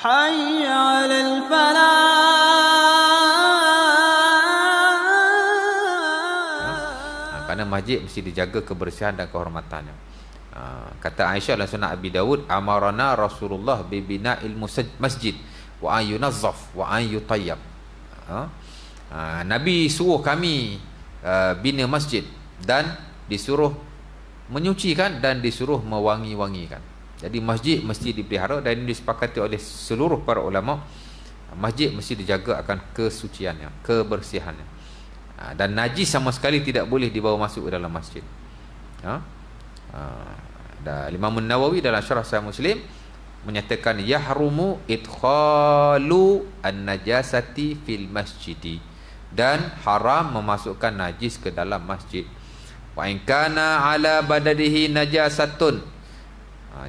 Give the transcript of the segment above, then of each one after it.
حي على الفلاح. Kerana masjid mesti dijaga kebersihan dan kehormatannya. Kata Aisyah dalam Sunan Abi Dawud, amarana Rasulullah bibina'il masjid wa an yunazzaf wa an yutayyab. Nabi suruh kami bina masjid dan disuruh menyucikan dan disuruh mewangi-wangikan. Jadi masjid mesti dipelihara dan ini disepakati oleh seluruh para ulama. Masjid mesti dijaga akan kesuciannya, kebersihannya. Dan najis sama sekali tidak boleh dibawa masuk ke dalam masjid. Dan Imam Nawawi dalam Syarah Sahih Muslim menyatakan yahrumu idkhalu an-najasati fil masjidi, dan haram memasukkan najis ke dalam masjid. Wa in kana ala badanihi najasatun,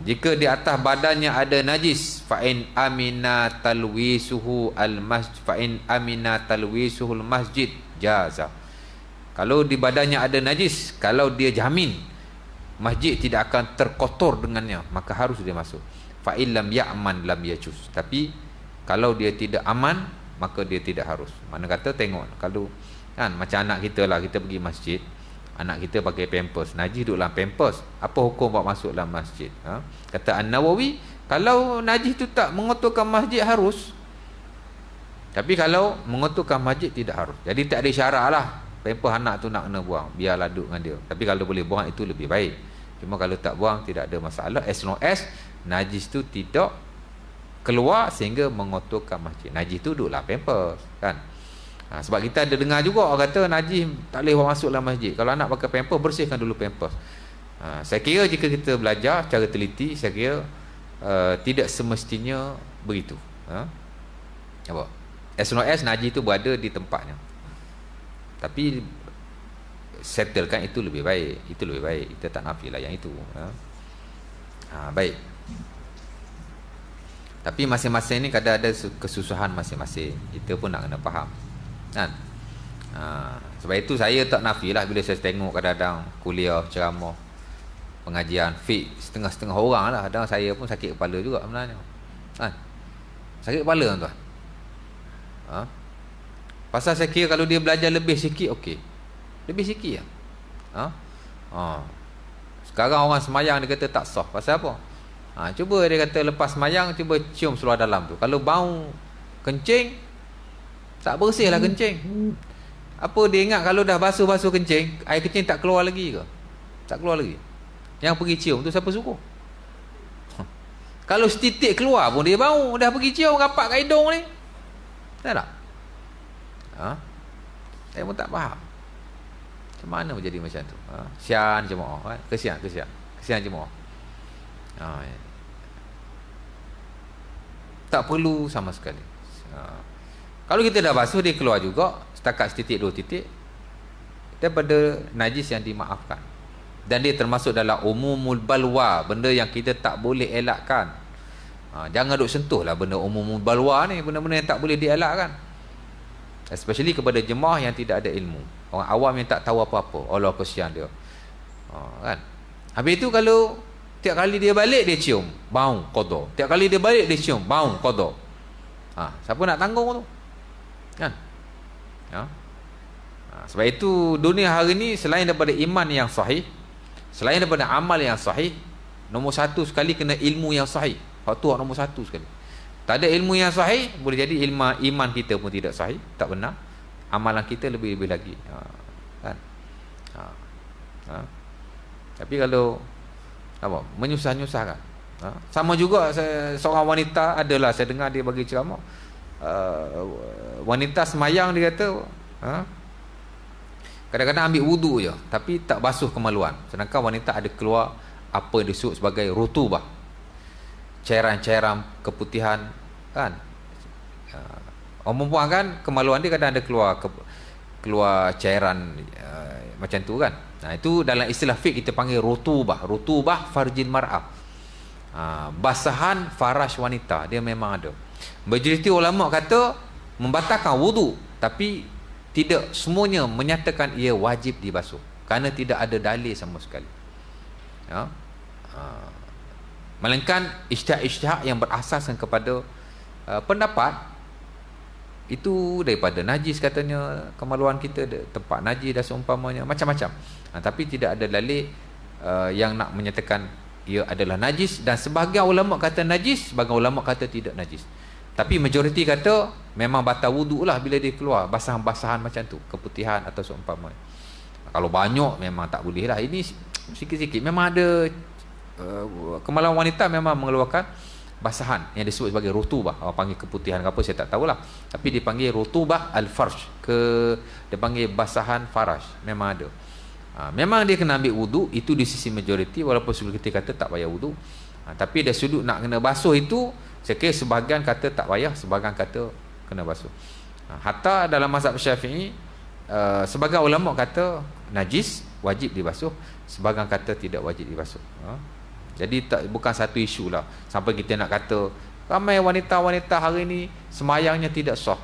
jika di atas badannya ada najis, fa in amina talwisuhu al-masjid, fa in amina talwisuhul masjid jaza. Kalau di badannya ada najis, kalau dia jamin masjid tidak akan terkotor dengannya, maka harus dia masuk. Fa illam ya'man lam yajuz. Tapi kalau dia tidak aman, maka dia tidak harus. Mana kata tengok, kalau kan macam anak kita lah, kita pergi masjid, anak kita pakai pampers, najis duduk dalam pampers, apa hukum buat masuk dalam masjid? Kata An-Nawawi, kalau najis tu tak mengotorkan masjid harus, tapi kalau mengotorkan masjid tidak harus. Jadi tak ada syarat lah pampers anak tu nak kena buang, biarlah duduk dengan dia. Tapi kalau boleh buang itu lebih baik. Cuma kalau tak buang tidak ada masalah, as long as najis tu tidak keluar sehingga mengotorkan masjid. Najis tu duduklah pampers kan. Sebab kita ada dengar juga orang kata najis tak boleh masuk dalam masjid. Kalau anak pakai pampers, bersihkan dulu pampers. Saya kira jika kita belajar secara teliti, saya kira tidak semestinya begitu. Apa? As long as najis tu berada di tempatnya. Tapi settlekan itu lebih baik. Itu lebih baik. Kita tak nafilah yang itu. Baik. Tapi masing-masing ni kadang ada kesusahan masing-masing. Kita pun nak kena faham. Kan? Sebab itu saya tak nafilah bila saya tengok kadang-kadang kuliah, ceramah, pengajian fiqh, setengah-setengah orang lah. Kadang saya pun sakit kepala juga sebenarnya. Kan? Sakit kepala tuan. Pasal saya kira kalau dia belajar lebih sikit, okey. Lebih sikit lah. Sekarang orang semayang dia kata tak sah. Pasal apa? Cuba dia kata lepas semayang, cuba cium seluar dalam tu. Kalau bau kencing, tak bersih lah kencing. Apa dia ingat kalau dah basuh-basuh kencing, air kencing tak keluar lagi ke? Tak keluar lagi. Yang pergi cium tu siapa suruh? Kalau setitik keluar pun dia bau, dah pergi cium rapat kat hidung ni. Tak? Saya pun tak faham. Macam mana menjadi macam tu? Kesian jemaah kan? Kesian jemaah. Tak perlu sama sekali. Kalau kita dah basuh, dia keluar juga setakat setitik dua titik daripada najis yang dimaafkan, dan dia termasuk dalam umumul balwa, benda yang kita tak boleh elakkan. Jangan duk sentuh lah benda umumul balwa ni, benda-benda yang tak boleh dielakkan, especially kepada jemaah yang tidak ada ilmu, orang awam yang tak tahu apa-apa. Allah kesian dia. Kan? Habis tu kalau tiap kali dia balik dia cium, bau qada. Tiap kali dia balik dia cium, bau qada. Siapa nak tanggung tu? Kan? Sebab itu dunia hari ni selain daripada iman yang sahih, selain daripada amal yang sahih, nombor satu sekali kena ilmu yang sahih. Faktor nombor satu sekali. Tak ada ilmu yang sahih, boleh jadi iman kita pun tidak sahih, tak benar. Amalan kita lebih-lebih lagi. Kan? Tapi kalau apa, menyusah-nyusahkan. Sama juga seorang wanita, adalah saya dengar dia bagi ceramah, wanita semayang, dia kata kadang-kadang ambil wudu je tapi tak basuh kemaluan, sedangkan wanita ada keluar apa yang disebut sebagai rutubah, cairan-cairan keputihan kan. Orang perempuan kan kemaluan dia kadang ada keluar cairan macam tu kan. Itu dalam istilah fiqh kita panggil rutubah farjin mar'ah. Basahan faraj wanita dia memang ada. Majoriti ulama kata membatalkan wudu, tapi tidak semuanya menyatakan ia wajib dibasuh kerana tidak ada dalil sama sekali. Melainkan ijtihad-ijtihad yang berasaskan kepada pendapat itu daripada najis katanya, kemaluan kita tempat najis dan seumpamanya, macam-macam. Tapi tidak ada dalil yang nak menyatakan ia adalah najis, dan sebahagian ulama kata najis, sebahagian ulama kata tidak najis. Tapi majoriti kata memang batal wuduk lah bila dia keluar basahan-basahan macam tu, keputihan atau seumpamanya. Kalau banyak memang tak boleh lah. Ini sikit-sikit memang ada kemaluan wanita memang mengeluarkan basahan yang disebut sebagai rutubah. Orang panggil keputihan ke apa saya tak tahulah, tapi dipanggil rutubah al-farj, dia panggil basahan faraj, memang ada. Memang dia kena ambil wuduk, itu di sisi majoriti, walaupun sebelum kita kata tak payah wuduk. Tapi dari sudut nak kena basuh itu, saya kira sebahagian kata tak payah, sebahagian kata kena basuh. Hatta dalam mazhab Syafi'i, sebahagian ulama kata najis wajib dibasuh, sebahagian kata tidak wajib dibasuh. Jadi bukan satu isu lah sampai kita nak kata ramai wanita-wanita hari ni semayangnya tidak sah.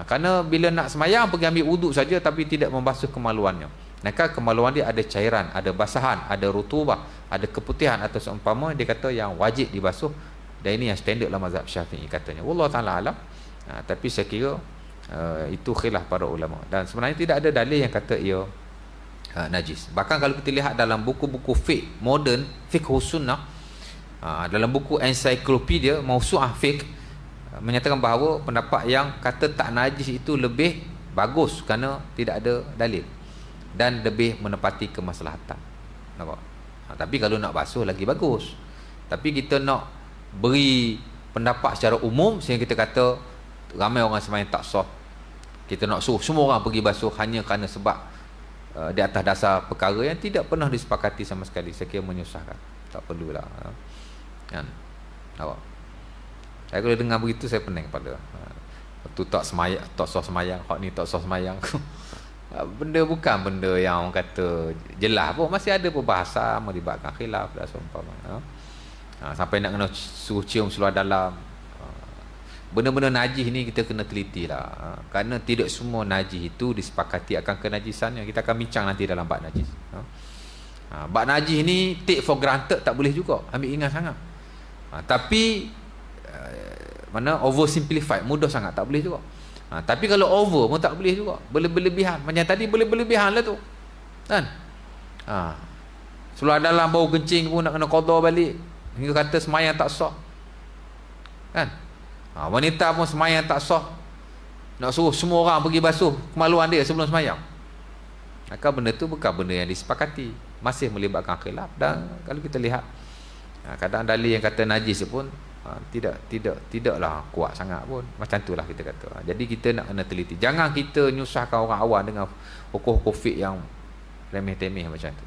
Kerana bila nak semayang pergi ambil wuduk saja tapi tidak membasuh kemaluannya. Maka kemaluan dia ada cairan, ada basahan, ada rutubah, ada keputihan atau seumpama, dia kata yang wajib dibasuh. Dan ini yang standard lah mazhab Syafi'i katanya. Wallahu ta'ala alam. Tapi saya kira itu khilaf para ulama, dan sebenarnya tidak ada dalil yang kata ia najis. Bahkan kalau kita lihat dalam buku-buku fiqh moden, fiqh sunnah, dalam buku ensiklopedia Mawsu'ah Fiqh, menyatakan bahawa pendapat yang kata tak najis itu lebih bagus kerana tidak ada dalil dan lebih menepati kemaslahatan. Nampak? Tapi kalau nak basuh lagi bagus. Tapi kita nak beri pendapat secara umum sehingga kita kata ramai orang sembahyang tak sah, kita nak suruh semua orang pergi basuh hanya kerana sebab di atas dasar perkara yang tidak pernah disepakati sama sekali, saya kira menyusahkan. Tak perlulah. Kan? Nampak? Saya kalau dengar begitu saya pening kepala. Tu tak semayang, tak sah semayang, hak ni tak sah semayang. Benda bukan benda yang orang kata jelas pun, masih ada perbahasan melibatkan khilaf dan seumpamanya. Sampai nak kena suruh cium seluar dalam. Benda-benda najis ni kita kena teliti lah. Kerana tidak semua najis itu disepakati akan kenajisannya. Kita akan bincang nanti dalam bab najis. Bab najis ni take for granted tak boleh juga, ambil ingat sangat. Tapi mana oversimplified, mudah sangat tak boleh juga. Tapi kalau over pun tak boleh juga, berlebihan. Macam tadi berlebihan lah tu, kan? Seluar dalam bau kencing pun nak kena qada balik, hingga kata semayang tak sah, kan? Wanita pun semayang tak sah, nak suruh semua orang pergi basuh kemaluan dia sebelum semayang. Maka benda tu bukan benda yang disepakati, masih melibatkan khilaf. Dan kalau kita lihat kadang dalil yang kata najis pun tidaklah kuat sangat pun. Macam itulah kita kata. Jadi kita nak kena teliti, jangan kita nyusahkan orang awam dengan hukum-hukum fiqh yang remeh-temeh macam tu.